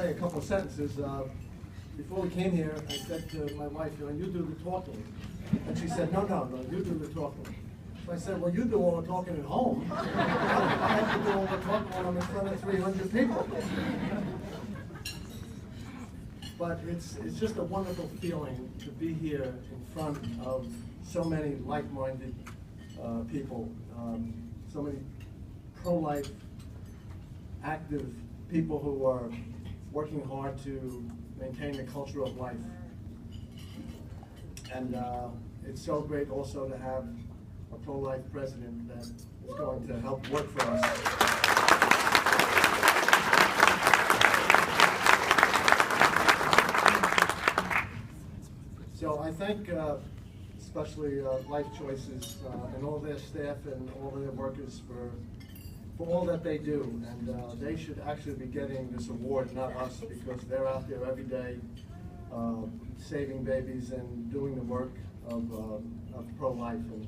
say a couple of sentences. Before we came here, I said to my wife, you do the talking. And she said, no, you do the talking. So I said, well, you do all the talking at home. I have to do all the talking when I'm in front of 300 people. But it's just a wonderful feeling to be here in front of so many like-minded people, so many pro-life, active people who are working hard to maintain the culture of life. And it's so great also to have a pro-life president that is going to help work for us. So I thank especially Life Choices and all their staff and all their workers for all that they do, and they should actually be getting this award, not us, because they're out there every day saving babies and doing the work of pro-life. And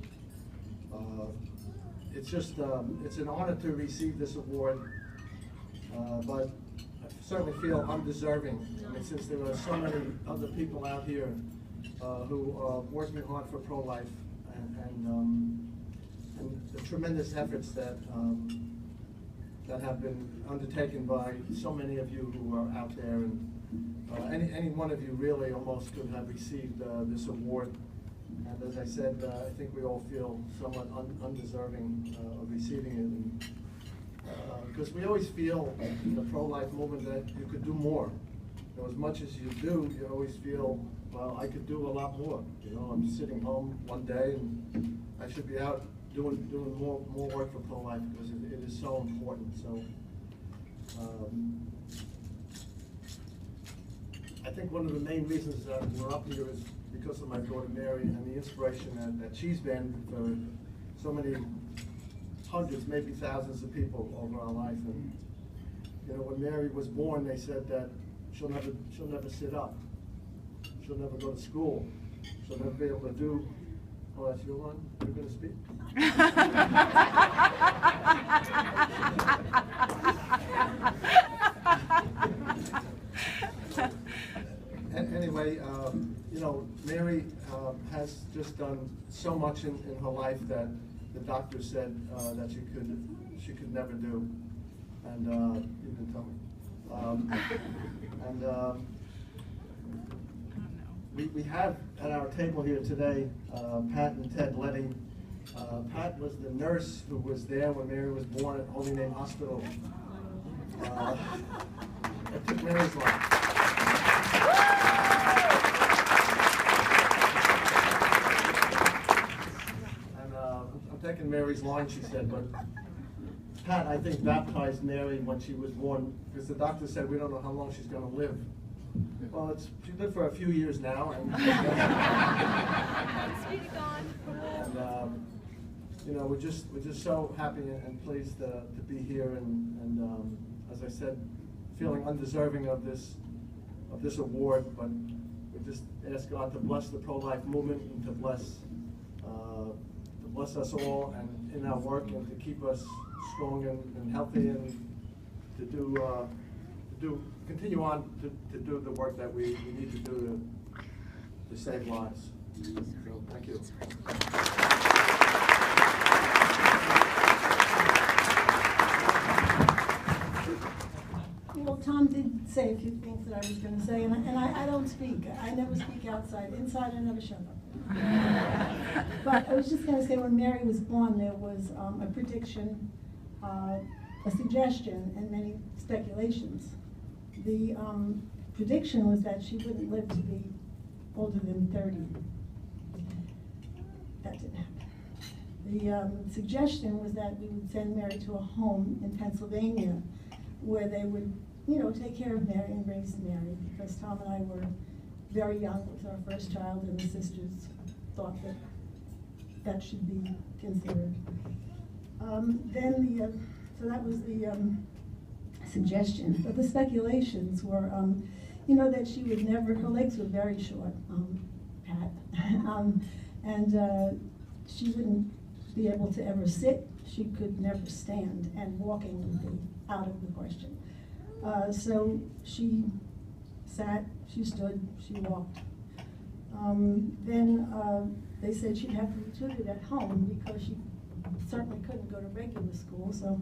it's just it's an honor to receive this award, but I certainly feel undeserving. I mean, since there are so many other people out here who are working hard for pro-life, and the tremendous efforts that have been undertaken by so many of you who are out there, and any one of you really almost could have received this award. And as I said, I think we all feel somewhat undeserving of receiving it, because we always feel in the pro-life movement that you could do more. As much as you do, you always feel, well, I could do a lot more. I'm sitting home one day and I should be out doing more work for pro-life, because it is so important. So I think one of the main reasons that we're up here is because of my daughter Mary and the inspiration that she's been for so many hundreds, maybe thousands of people over our life. And when Mary was born, they said that she'll never sit up, she'll never go to school, she'll never be able to do. Oh, that's your one? You're going to speak? Anyway, Mary has just done so much in her life that the doctor said that she could never do, and you can tell me. We have at our table here today Pat and Ted Letty. Pat was the nurse who was there when Mary was born at Holy Name Hospital. That took Mary's life. And I'm taking Mary's line, she said, but Pat, I think, baptized Mary when she was born, because the doctor said we don't know how long she's going to live. Well, she lived for a few years now, and we're just so happy and pleased to be here, and as I said, feeling undeserving of this award, but we just ask God to bless the pro-life movement and to bless us all and in our work, and to keep us strong and healthy, and to continue on to do the work that we need to do to save lives. So, thank you. Well, Tom did say a few things that I was going to say, and I don't speak. I never speak outside. Inside, I never shut up. But I was just going to say, when Mary was born, there was a prediction, a suggestion, and many speculations. The prediction was that she wouldn't live to be older than 30. That didn't happen. The suggestion was that we would send Mary to a home in Pennsylvania where they would, take care of Mary and raise Mary, because Tom and I were very young with our first child, and the sisters thought that that should be considered. So that was the suggestion, but the speculations were, that she would never, her legs were very short, Pat, and she wouldn't be able to ever sit, she could never stand, and walking would be out of the question. So she sat, she stood, she walked. Then they said she'd have to be tutored at home because she certainly couldn't go to regular school. So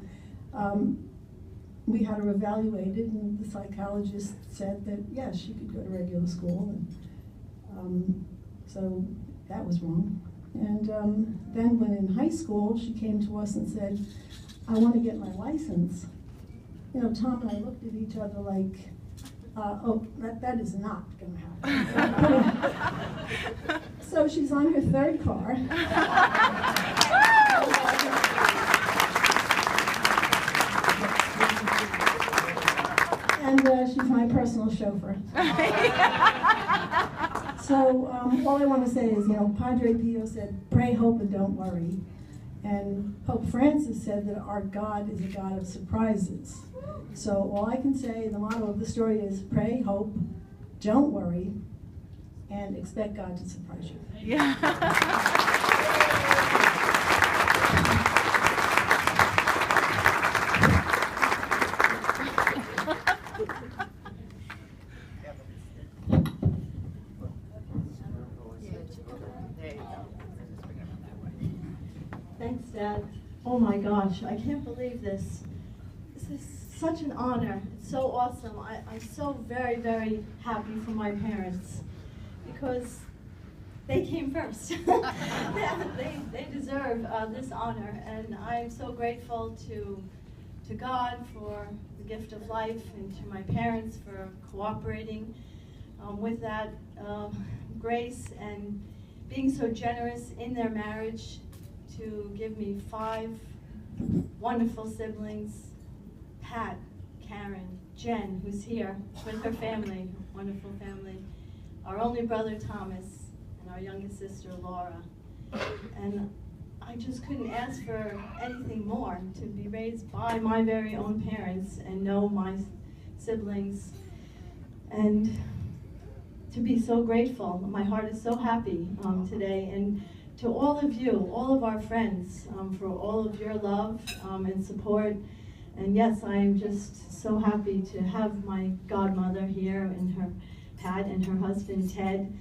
we had her evaluated, and the psychologist said that, yes, she could go to regular school. And so that was wrong. And then when in high school, she came to us and said, I want to get my license. You know, Tom and I looked at each other like, oh, that is not going to happen. So she's on her third car. And she's my personal chauffeur. So all I want to say is, you know, Padre Pio said, pray, hope, and don't worry. And Pope Francis said that our God is a God of surprises. So all I can say, the motto of the story is pray, hope, don't worry, and expect God to surprise you. Yeah. Thanks, Dad. Oh my gosh, I can't believe this. This is such an honor. It's so awesome. I'm so very, very happy for my parents because they came first. they deserve this honor, and I'm so grateful to God for the gift of life and to my parents for cooperating with that grace and being so generous in their marriage to give me 5 wonderful siblings, Pat, Karen, Jen, who's here with her family, wonderful family, our only brother Thomas, and our youngest sister Laura. And I just couldn't ask for anything more, to be raised by my very own parents and know my siblings, and to be so grateful. My heart is so happy today. And to all of you, all of our friends, for all of your love and support. And yes, I am just so happy to have my godmother here, and her Pat and her husband Ted,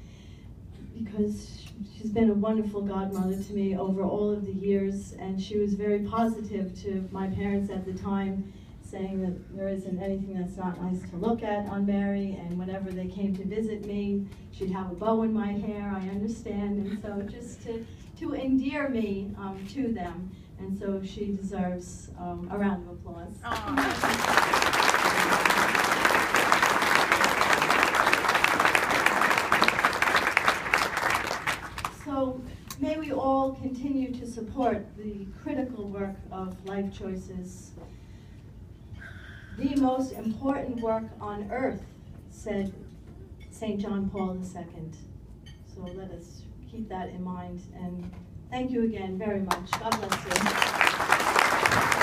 because she's been a wonderful godmother to me over all of the years, and she was very positive to my parents at the time, saying that there isn't anything that's not nice to look at on Mary, and whenever they came to visit me, she'd have a bow in my hair, I understand, and so just to endear me to them, and so she deserves a round of applause. So may we all continue to support the critical work of life choices. The most important work on earth, said St. John Paul II. So let us keep that in mind, and thank you again very much. God bless you.